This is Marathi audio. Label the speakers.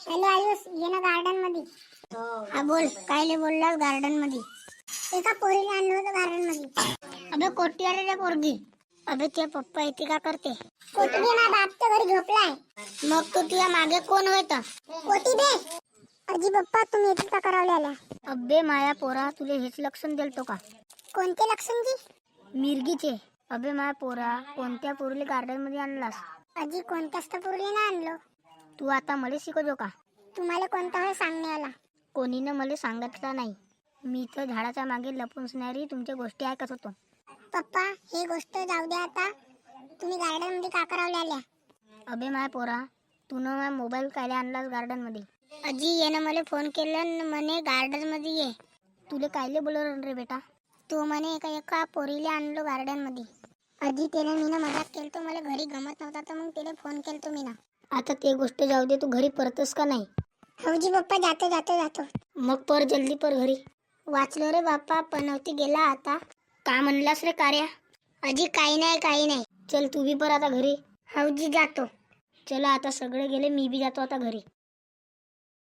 Speaker 1: हॅलो आयुष, ये ना गार्डन मध्ये. हा बोल, कायले बोललास गार्डन मध्ये? एका पोरीला आणलं होतं गार्डन मध्ये. अबे कोटी आले रे पोरगी. अबे ते पप्पा इथे का करते? कोटी दे ना, बाप तर घरी झोपलाय. मग तो तुझ्या मागे कोण होता? कोटी दे. अजी पप्पा, तुम्ही इथे का करावले आल्या? अबे माया पोरा, तुले हेच लक्षण दिलतो का? कोणते लक्षण जी? मिरगीचे. अबे माया पोरा, कोणत्या पोरीला गार्डन मध्ये आणलास? अजी कोणत्याच तर पोरीला ना आणलो. तू आता मला शिकवतो का? तुम्हाला कोणता वेळ सांगणे आला? कोणीनं मला सांगितलं नाही. मी तर झाडाच्या मागे लपून असणारी तुमच्या गोष्टी ऐकत होतो. पप्पा, हे गोष्ट जाऊ द्या आता. तुम्ही गार्डन मध्ये का करावले आल्या? अबे माया पोरा, तू न माझा मोबाईल कायला आणलास गार्डन मध्ये? अजी यानं मला फोन केला म्हणे गार्डन मध्ये ये. तुले कायले बोलवलं रे बेटा? तो म्हणे एका पोरीला आणलो गार्डन मध्ये. अजी त्याने मीनं मजाक केलतो, मला घरी गमत नव्हता तर मग त्याला फोन केलतो मीनं. आता ते गोष्ट जाऊ दे, तू घरी परतस का नाही? हौजी पप्पा, जातो जातो जातो. मग पर जल्दी पर घरी. वाचलो रे बाप्पा, पनवती गेला आता. का म्हणलास रे कार्या? अजी काही नाही. चल तू बी पर आता घरी. हौजी जातो. चला आता सगळे गेले, मी बी जातो आता घरी.